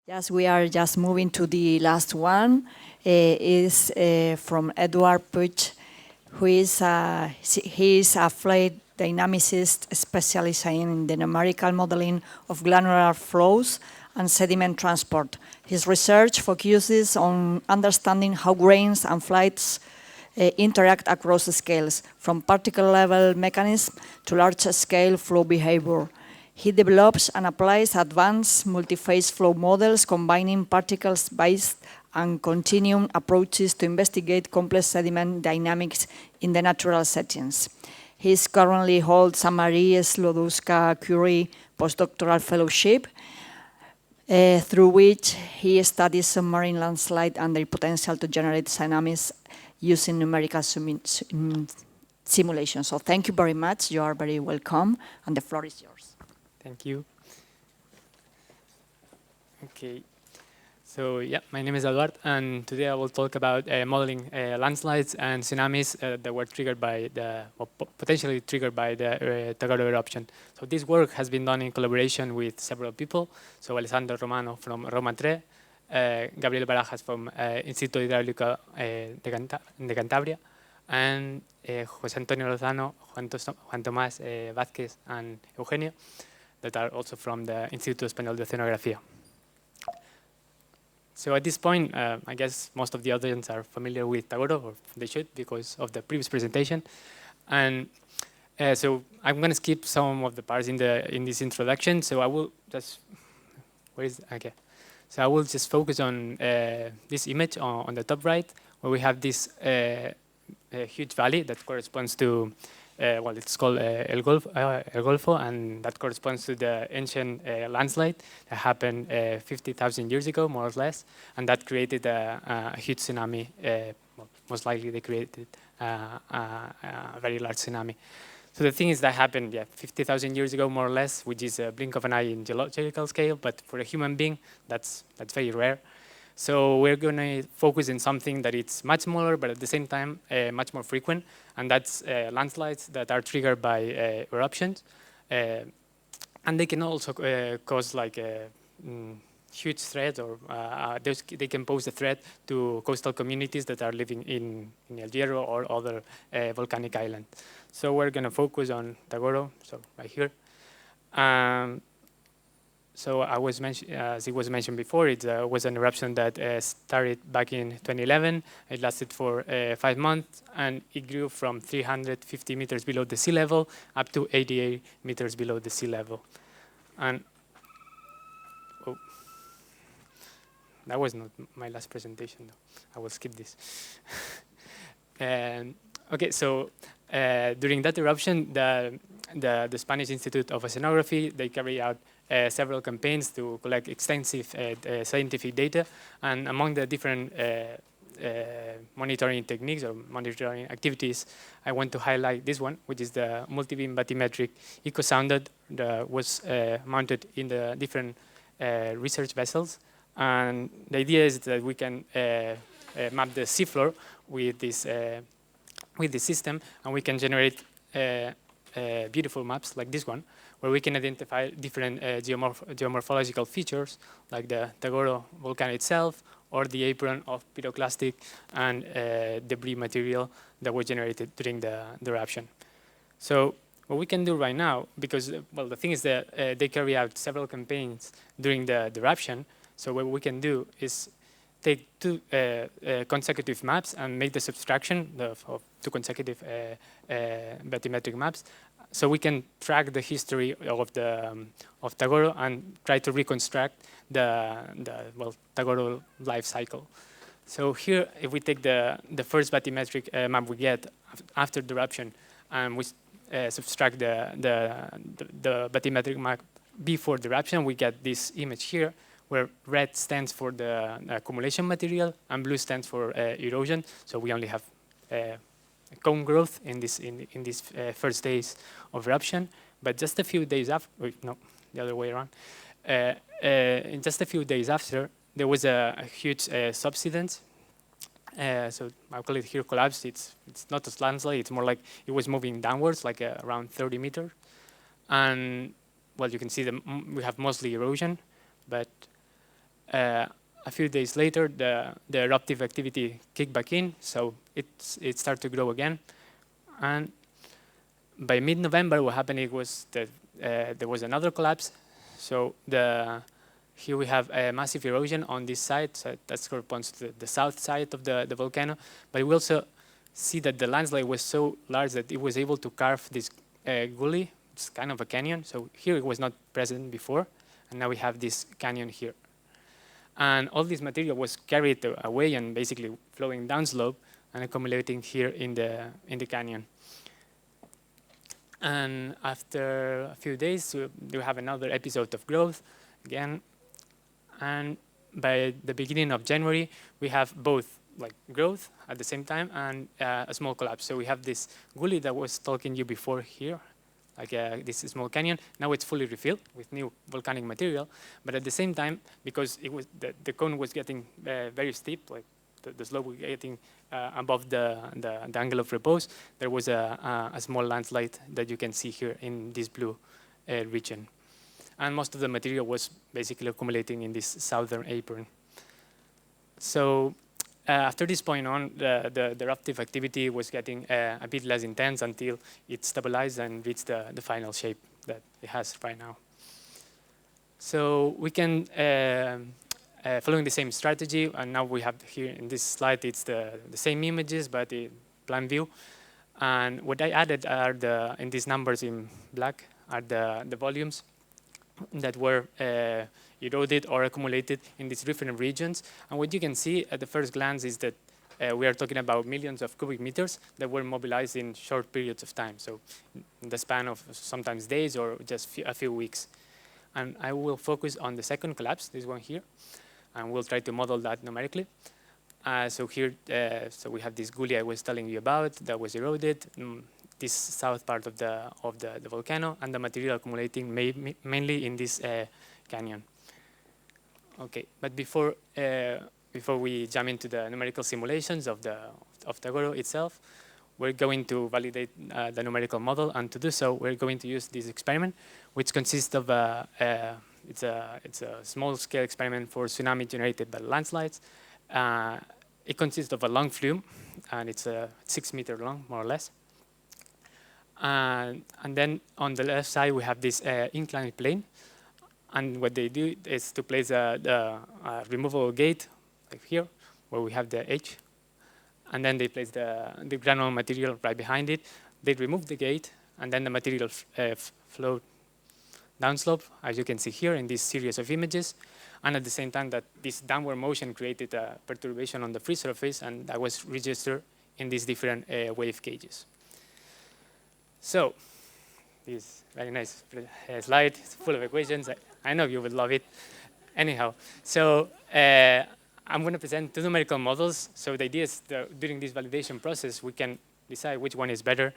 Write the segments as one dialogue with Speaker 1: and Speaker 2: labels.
Speaker 1: Yes, we are just moving to the last one. Is from Eduard Puig, who is he is a fluid dynamicist specializing in the numerical modeling of granular flows and sediment transport. His research focuses on understanding how grains and flights interact across scales, from particle level mechanism to large-scale flow behavior. He develops and applies advanced multi-phase flow models combining particles-based and continuum approaches to investigate complex sediment dynamics in the natural settings. He currently holds a Marie Sklodowska-Curie postdoctoral fellowship, through which he studies submarine landslide and their potential to generate tsunamis using numerical simulation. So thank you very much. You are very welcome, and the floor is yours.
Speaker 2: Thank you. Okay, so yeah, my name is Eduard, and today I will talk about modeling landslides and tsunamis that were triggered by potentially triggered by the Tagoro eruption. So this work has been done in collaboration with several people. So Alessandro Romano from Roma 3, Gabriel Barajas from Instituto Hidráulico de Cantabria, and José Antonio Lozano, Juan Tomás Vázquez, and Eugenio, that are also from the Instituto Español de Oceanografía. So at this point, I guess most of the audience are familiar with Tagoro, or they should, because of the previous presentation. And so I'm going to skip some of the parts in this introduction. So I will just, okay. So I will just focus on this image on the top right, where we have this huge valley that corresponds to well, it's called El Golfo, and that corresponds to the ancient landslide that happened 50,000 years ago, more or less, and that created a huge tsunami. Well, most likely they created a very large tsunami. So the thing is that happened, 50,000 years ago, more or less, which is a blink of an eye in geological scale, but for a human being, that's very rare. So we're going to focus on something that it's much smaller, but at the same time, much more frequent, and that's landslides that are triggered by eruptions. And they can also cause like a huge threat, or they can pose a threat to coastal communities that are living in El Hierro or other volcanic islands. So we're going to focus on Tagoro, so right here. So as it was mentioned before, it was an eruption that started back in 2011. It lasted for 5 months, and it grew from 350 meters below the sea level up to 88 meters below the sea level. And oh, that was not my last presentation, though. I will skip this. Okay, so during that eruption, the Spanish Institute of Oceanography, they carried out several campaigns to collect extensive scientific data, and among the different monitoring techniques or monitoring activities, I want to highlight this one, which is the multi-beam bathymetric echo sounder that was mounted in the different research vessels. And the idea is that we can map the seafloor with this system, and we can generate beautiful maps like this one, where we can identify different geomorphological features, like the Tagoro volcano itself, or the apron of pyroclastic and debris material that was generated during the eruption. So what we can do right now, because well, the thing is that they carry out several campaigns during the eruption. So what we can do is take 2 consecutive maps and make the subtraction of 2 consecutive bathymetric maps, so we can track the history of Tagoro and try to reconstruct the Tagoro life cycle. So here, if we take the first bathymetric map we get after the eruption, and we subtract the bathymetric map before the eruption, we get this image here, where red stands for the accumulation material and blue stands for erosion. So we only have cone growth in these first days of eruption, but just a few days after, no, the other way around. In just a few days after, there was a huge subsidence. So I call it here collapse. It's not a landslide. It's more like it was moving downwards, like around 30 meters. And well, you can see we have mostly erosion, but a few days later, the eruptive activity kicked back in, so it started to grow again. And by mid-November, what happened was that there was another collapse. So here we have a massive erosion on this side, so that corresponds to the south side of the volcano. But we also see that the landslide was so large that it was able to carve this gully. It's kind of a canyon. So here it was not present before, and now we have this canyon here. And all this material was carried away and basically flowing downslope and accumulating here in the canyon. And after a few days, we have another episode of growth again. And by the beginning of January, we have both like growth at the same time and a small collapse. So we have this gully that was talking you before here, like this small canyon. Now it's fully refilled with new volcanic material. But at the same time, because it was the cone was getting very steep, like the slope was getting above the angle of repose, there was a small landslide that you can see here in this blue region. And most of the material was basically accumulating in this southern apron. So after this point on, the eruptive activity was getting a bit less intense until it stabilized and reached the final shape that it has right now. So we can, following the same strategy, and now we have here in this slide, it's the same images, but in plan view. And what I added are in these numbers in black, are the volumes that were eroded or accumulated in these different regions. And what you can see at the first glance is that we are talking about millions of cubic meters that were mobilized in short periods of time. So in the span of sometimes days or just a few weeks. And I will focus on the second collapse, this one here. And we'll try to model that numerically. So here, so we have this gully I was telling you about that was eroded. This south part of the volcano, and the material accumulating mainly in this canyon. Okay, but before we jump into the numerical simulations of Tagoro itself, we're going to validate the numerical model, and to do so, we're going to use this experiment, which consists of it's a small-scale experiment for tsunami generated by landslides. It consists of a long flume, and it's 6 meters long, more or less. And then on the left side, we have this inclined plane. And what they do is to place the removable gate, like here, where we have the edge. And then they place the granular material right behind it. They remove the gate, and then the material flowed downslope, as you can see here in this series of images. And at the same time, that this downward motion created a perturbation on the free surface, and that was registered in these different wave gauges. So, this very nice slide, it's full of equations. I know you would love it. Anyhow, so I'm going to present two numerical models. So the idea is that during this validation process, we can decide which one is better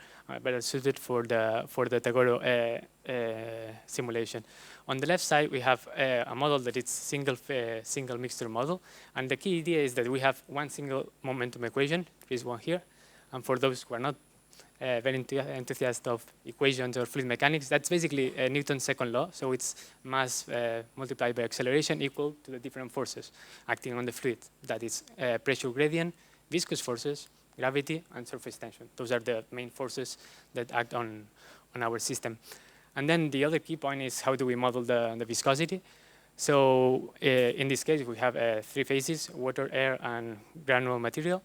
Speaker 2: suited for the Tagoro simulation. On the left side, we have a model that is single mixture model, and the key idea is that we have one single momentum equation. This one here, and for those who are not very enthusiast of equations or fluid mechanics, that's basically Newton's second law. So it's mass multiplied by acceleration equal to the different forces acting on the fluid. That is pressure gradient, viscous forces, gravity, and surface tension. Those are the main forces that act on our system. And then the other key point is how do we model the viscosity? So in this case, we have three phases: water, air, and granular material.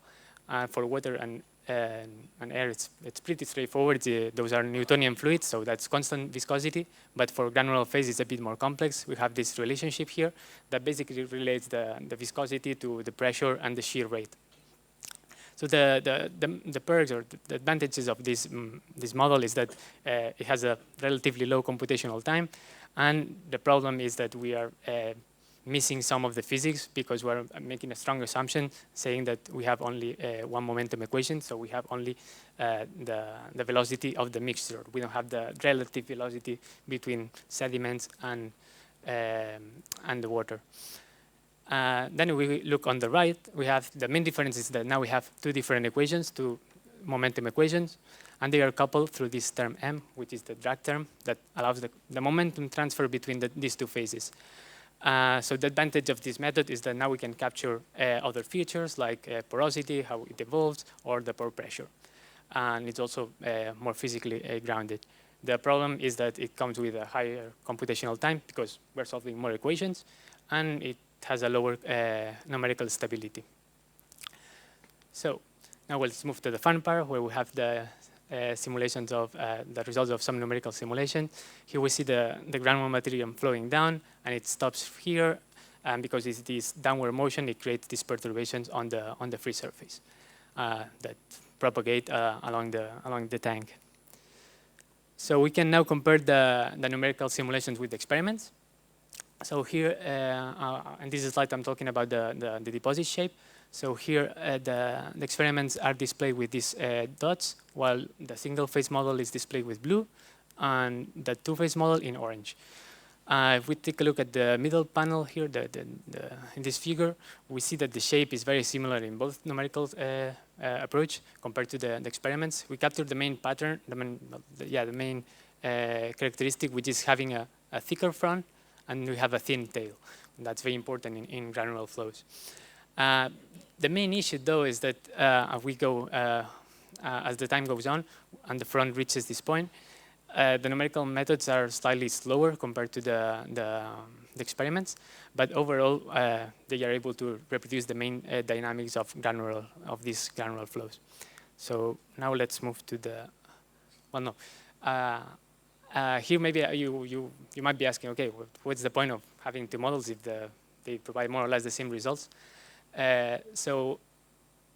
Speaker 2: For water and air, it's pretty straightforward. Those are Newtonian fluids, so that's constant viscosity. But for granular phase, it's a bit more complex. We have this relationship here that basically relates the viscosity to the pressure and the shear rate. So the perks or the advantages of this model is that it has a relatively low computational time, and the problem is that we are missing some of the physics because we're making a strong assumption saying that we have only one momentum equation, so we have only the velocity of the mixture. We don't have the relative velocity between sediments and the water. Then we look on the right, we have the main difference is that now we have two different equations, two momentum equations, and they are coupled through this term m, which is the drag term that allows the momentum transfer between these two phases. So the advantage of this method is that now we can capture other features like porosity, how it evolves, or the pore pressure. And it's also more physically grounded. The problem is that it comes with a higher computational time because we're solving more equations, and it has a lower numerical stability. So now let's move to the fun part where we have the simulations of the results of some numerical simulation. Here we see the granular material flowing down, and it stops here. And because it's this downward motion, it creates these perturbations on the free surface that propagate along the tank. So we can now compare the numerical simulations with the experiments. So here, in this slide, I'm talking about the deposit shape. So here, the experiments are displayed with these dots, while the single-phase model is displayed with blue, and the two-phase model in orange. If we take a look at the middle panel here, in this figure, we see that the shape is very similar in both numerical approach compared to the experiments. We captured the main pattern, the main characteristic, which is having a thicker front, and we have a thin tail. That's very important in granular flows. The main issue, though, is that as the time goes on and the front reaches this point, the numerical methods are slightly slower compared to the experiments, but overall, they are able to reproduce the main dynamics of these granular flows. So now let's move to the, here maybe you might be asking, okay, what's the point of having two models if they provide more or less the same results? So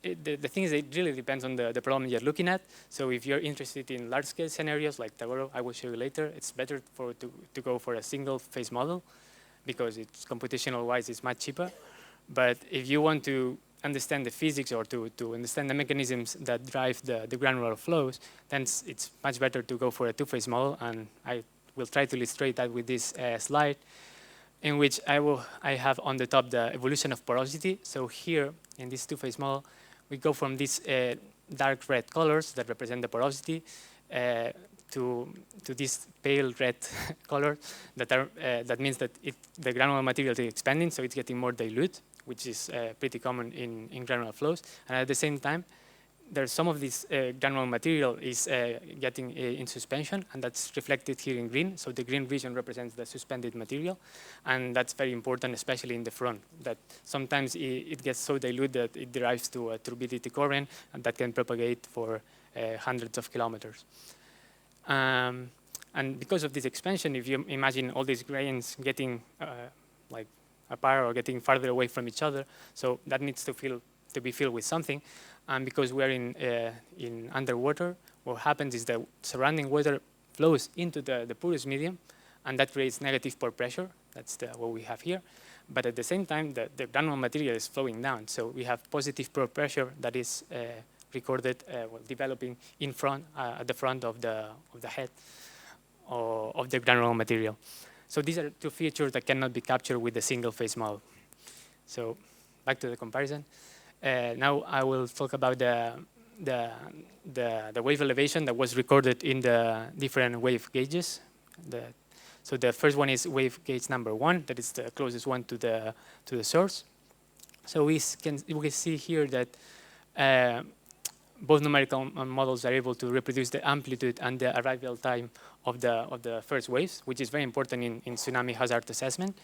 Speaker 2: the thing is, it really depends on the problem you're looking at. So if you're interested in large-scale scenarios like Tagoro, I will show you later, it's better to go for a single-phase model because it's computational-wise, it's much cheaper. But if you want to understand the physics or to understand the mechanisms that drive the granular flows, then it's much better to go for a two-phase model. And I will try to illustrate that with this slide, in which I have on the top the evolution of porosity. So here, in this two-phase model, we go from these dark red colors that represent the porosity to this pale red color that means that the granular material is expanding, so it's getting more dilute, which is pretty common in granular flows. And at the same time, there's some of this granular material is getting in suspension, and that's reflected here in green. So the green region represents the suspended material, and that's very important, especially in the front, that sometimes it gets so dilute that it derives to a turbidity current, and that can propagate for hundreds of kilometers. And because of this expansion, if you imagine all these grains getting like apart or getting farther away from each other, so that needs to be filled with something. And because we are in underwater, what happens is the surrounding water flows into the porous medium, and that creates negative pore pressure. That's what we have here. But at the same time, the granular material is flowing down. So we have positive pore pressure that is recorded, developing in front, at the front of the head of the granular material. So these are two features that cannot be captured with the single-phase model. So back to the comparison. Now I will talk about the wave elevation that was recorded in the different wave gauges. So the first one is wave gauge number 1, that is the closest one to the source. So we can see here that both numerical models are able to reproduce the amplitude and the arrival time of the first waves, which is very important in tsunami hazard assessment.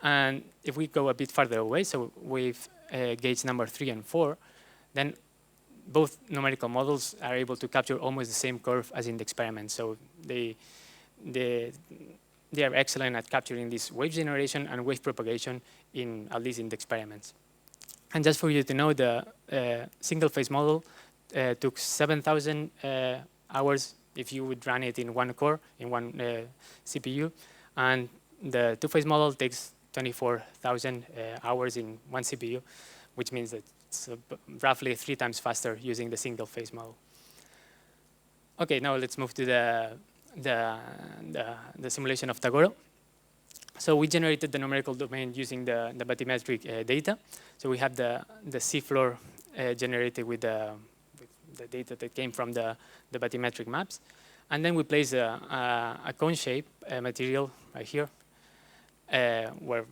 Speaker 2: And if we go a bit farther away, so wave gauge number 3 and 4, then both numerical models are able to capture almost the same curve as in the experiment. So they are excellent at capturing this wave generation and wave propagation, at least in the experiments. And just for you to know, the single-phase model took 7,000 hours if you would run it in one core, in one CPU. And the two-phase model takes 24,000 hours in one CPU, which means that it's roughly 3 times faster using the single-phase model. Okay, now let's move to the simulation of Tagoro. So we generated the numerical domain using the bathymetric data. So we have the seafloor generated with the data that came from the bathymetric maps. And then we place a cone shape material right here, where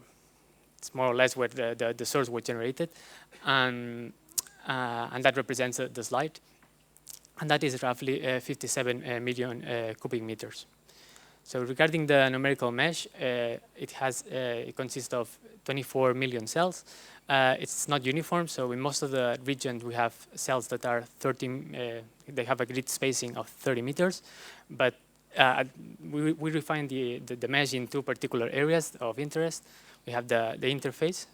Speaker 2: it's more or less where the source was generated, and that represents the slide, and that is roughly 57 million cubic meters. So regarding the numerical mesh, it consists of 24 million cells. It's not uniform, so in most of the regions we have cells that are they have a grid spacing of 30 meters, but we refine the mesh in two particular areas of interest. We have the interface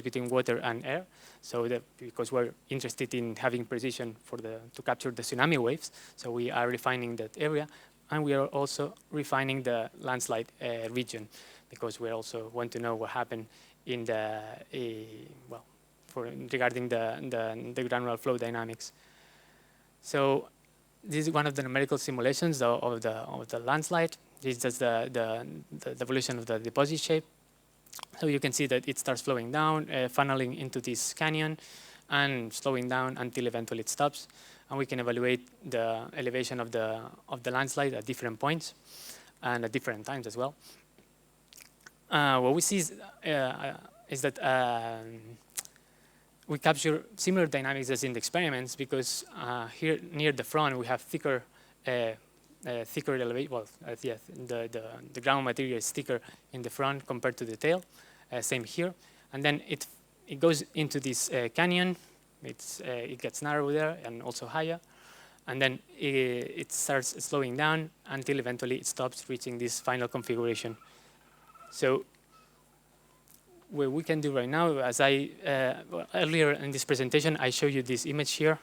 Speaker 2: between water and air. So because we're interested in having precision to capture the tsunami waves, so we are refining that area. And we are also refining the landslide region, because we also want to know what happened in regarding the granular flow dynamics. So this is one of the numerical simulations of the landslide. This is just the evolution of the deposit shape. So you can see that it starts flowing down, funneling into this canyon, and slowing down until eventually it stops. And we can evaluate the elevation of the landslide at different points and at different times as well. What we see is that we capture similar dynamics as in the experiments, because here near the front we have thicker elevation. Well, the ground material is thicker in the front compared to the tail. Same here, and then it goes into this canyon. It gets narrower there and also higher, and then it starts slowing down until eventually it stops, reaching this final configuration. So what we can do right now, as earlier in this presentation, I showed you this image here,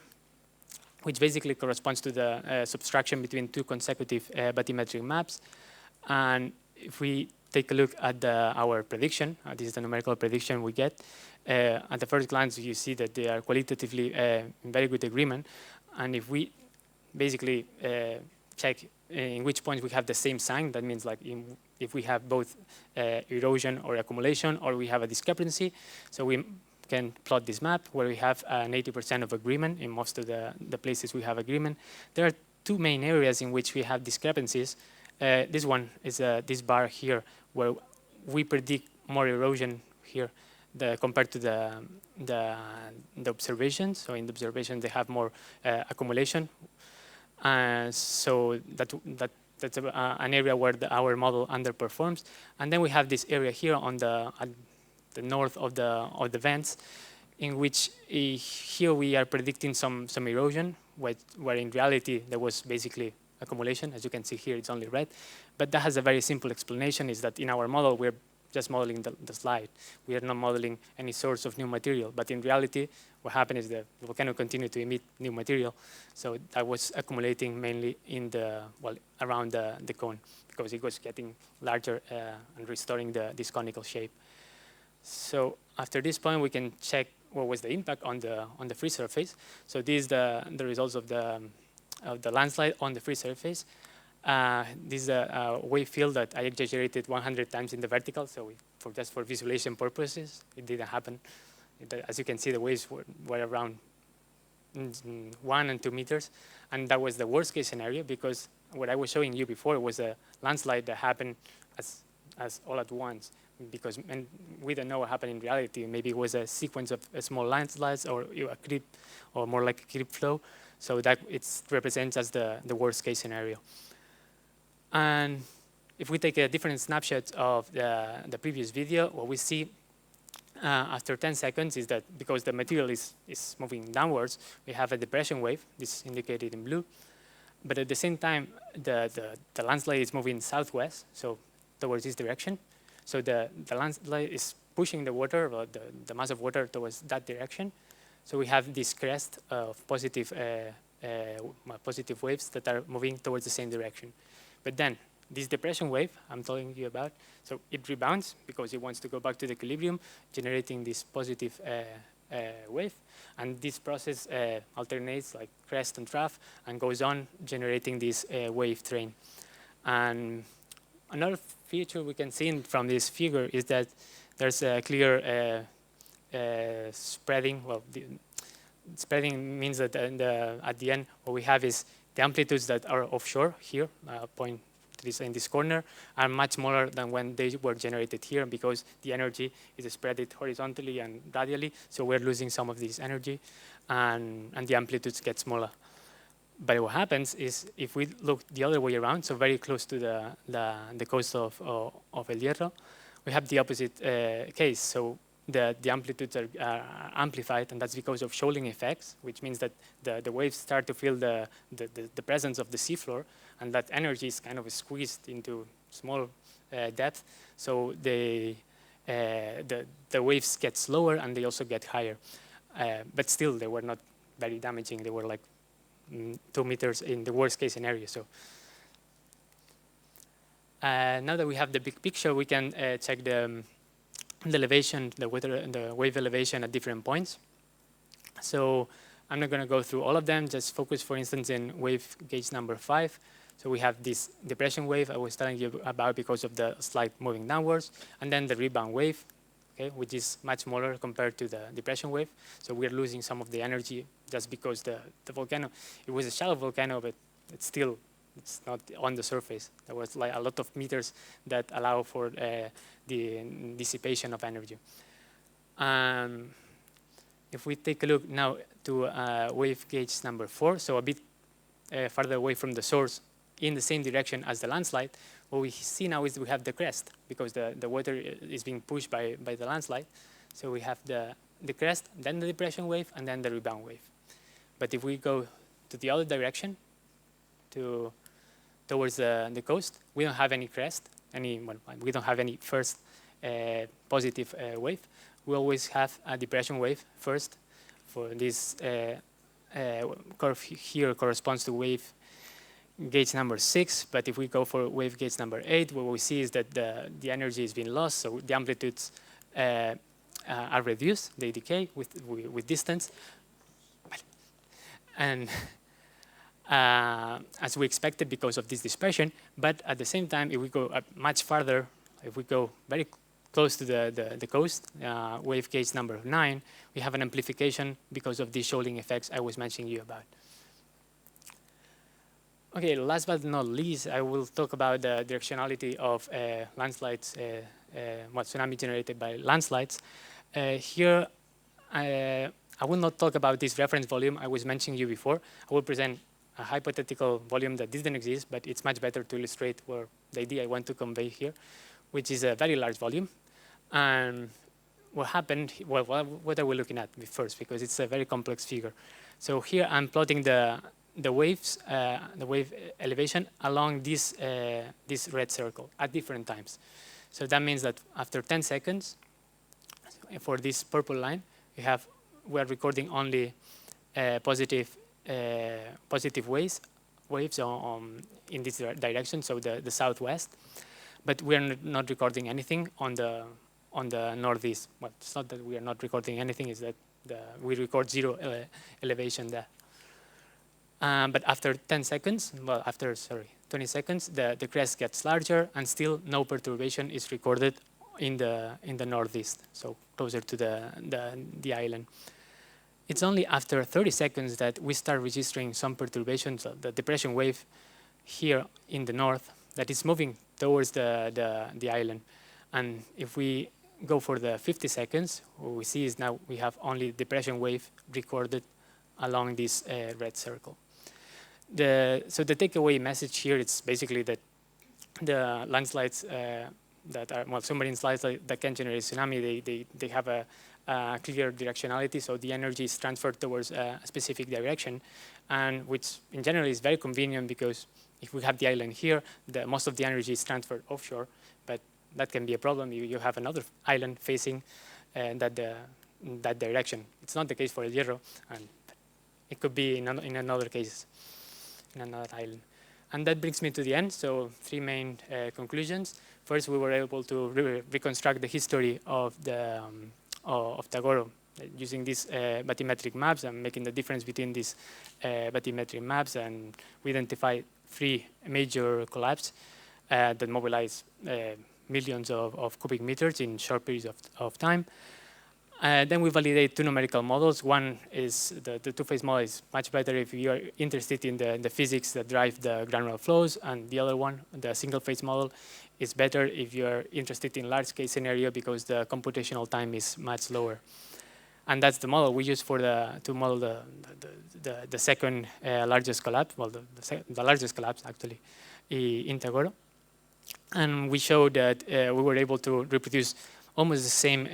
Speaker 2: which basically corresponds to the subtraction between two consecutive bathymetric maps. And if we take a look at our prediction, this is the numerical prediction we get. At the first glance, you see that they are qualitatively in very good agreement. And if we basically check in which points we have the same sign, that means like if we have both erosion or accumulation, or we have a discrepancy. So we can plot this map where we have an 80% of agreement in most of the places we have agreement. There are two main areas in which we have discrepancies. This one is this bar here, where we predict more erosion here compared to the observations. So in the observation, they have more accumulation. So that's an area where our model underperforms. And then we have this area here at the north of the vents, in which here we are predicting some erosion, where in reality there was basically accumulation. As you can see here, it's only red. But that has a very simple explanation, is that in our model, we're just modeling the slide. We are not modeling any source of new material. But in reality, what happened is the volcano continued to emit new material. So that was accumulating mainly around the cone, because it was getting larger and restoring this conical shape. So after this point, we can check what was the impact on the free surface. So these are the results of the landslide on the free surface. This is a wave field that I exaggerated 100 times in the vertical, so just for visualization purposes, it didn't happen. As you can see, the waves were around 1 and 2 meters, and that was the worst case scenario, because what I was showing you before was a landslide that happened as all at once, and we don't know what happened in reality. Maybe it was a sequence of small landslides, or a creep, or more like a creep flow. So that it represents as the worst case scenario. And if we take a different snapshot of the previous video, what we see after 10 seconds is that because the material is moving downwards, we have a depression wave, this indicated in blue. But at the same time, the landslide is moving southwest, so towards this direction. So the landslide is pushing the water, or the mass of water, towards that direction. So we have this crest of positive waves that are moving towards the same direction. But then this depression wave I'm telling you about, so it rebounds because it wants to go back to the equilibrium, generating this positive wave. And this process alternates like crest and trough and goes on generating this wave train. And another feature we can see from this figure is that there's a clear spreading. Well, spreading means that at the end, what we have is the amplitudes that are offshore here, that is in this corner are much smaller than when they were generated here, because the energy is spread it horizontally and radially, so we're losing some of this energy, and the amplitudes get smaller. But what happens is, if we look the other way around, so very close to the coast of El Hierro, we have the opposite case. So the amplitudes are amplified, and that's because of shoaling effects, which means that the waves start to feel the presence of the seafloor, and that energy is kind of squeezed into small depth. So the waves get slower, and they also get higher. But still, they were not very damaging. They were like 2 meters in the worst case scenario. So now that we have the big picture, we can check the elevation, the wave elevation at different points. So I'm not going to go through all of them, just focus, for instance, in wave gauge number 5. So we have this depression wave I was telling you about because of the slide moving downwards, and then the rebound wave, okay, which is much smaller compared to the depression wave. So we're losing some of the energy just because the volcano, it was a shallow volcano, but it's not on the surface. There was like a lot of meters that allow for the dissipation of energy. If we take a look now to wave gauge number 4, so a bit farther away from the source in the same direction as the landslide, what we see now is we have the crest, because the water is being pushed by the landslide. So we have the crest, then the depression wave, and then the rebound wave. But if we go to the other direction, towards the coast, we don't have any crest, we don't have any first positive wave. We always have a depression wave first. For this curve here corresponds to wave gauge number 6, but if we go for wave gauge number 8, what we see is that the energy is being lost, so the amplitudes are reduced, they decay with distance. And as we expected because of this dispersion, but at the same time, if we go much farther, if we go very close to the coast, wave gauge number 9, we have an amplification because of these shoaling effects I was mentioning you about. Okay, last but not least, I will talk about the directionality of landslides, tsunami generated by landslides. Here, I will not talk about this reference volume I was mentioning you before. I will present a hypothetical volume that didn't exist, but it's much better to illustrate the idea I want to convey here, which is a very large volume. And what happened, well, what are we looking at first? Because it's a very complex figure. So here I'm plotting the waves, the wave elevation along this red circle at different times. So that means that after 10 seconds, for this purple line, we are recording only positive waves in this direction, so the southwest. But we are not recording anything on the northeast. Well, it's not that we are not recording anything; it's that we record 0 elevation there. But after 10 seconds, well, after 20 seconds, the crest gets larger, and still no perturbation is recorded in the northeast, so closer to the island. It's only after 30 seconds that we start registering some perturbations of the depression wave here in the north that is moving towards the island. And if we go for the 50 seconds, what we see is now we have only depression wave recorded along this red circle. So the takeaway message here is basically that the landslides that are submarine slides that can generate tsunami, they have a clear directionality, so the energy is transferred towards a specific direction, and which in general is very convenient, because if we have the island here, most of the energy is transferred offshore, but that can be a problem if you have another island facing that direction. It's not the case for El Hierro, and it could be in another case, in another island. And that brings me to the end, so 3 main conclusions. First, we were able to reconstruct the history of Tagoro using these bathymetric maps and making the difference between these bathymetric maps, and we identified 3 major collapses that mobilize millions of cubic meters in short periods of time. Then we validate two numerical models. One is the two-phase model is much better if you are interested in the physics that drive the granular flows, and the other one, the single-phase model, is better if you are interested in large-scale scenario because the computational time is much lower. And that's the model we use for to model the second largest collapse, well, the largest collapse actually in Tagoro. And we showed that we were able to reproduce almost the same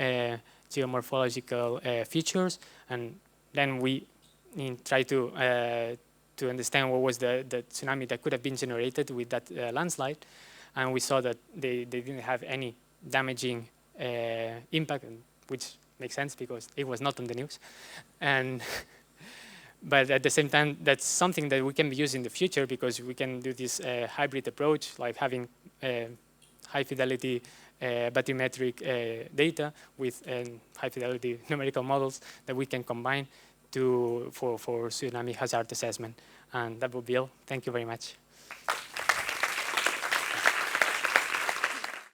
Speaker 2: geomorphological features, and then we try to understand what was the tsunami that could have been generated with that landslide, and we saw that they didn't have any damaging impact, which makes sense because it was not on the news. And but at the same time, that's something that we can be used in the future because we can do this hybrid approach, like having high fidelity bathymetric data with high fidelity numerical models that we can combine for tsunami hazard assessment. And that will be all. Thank you very much.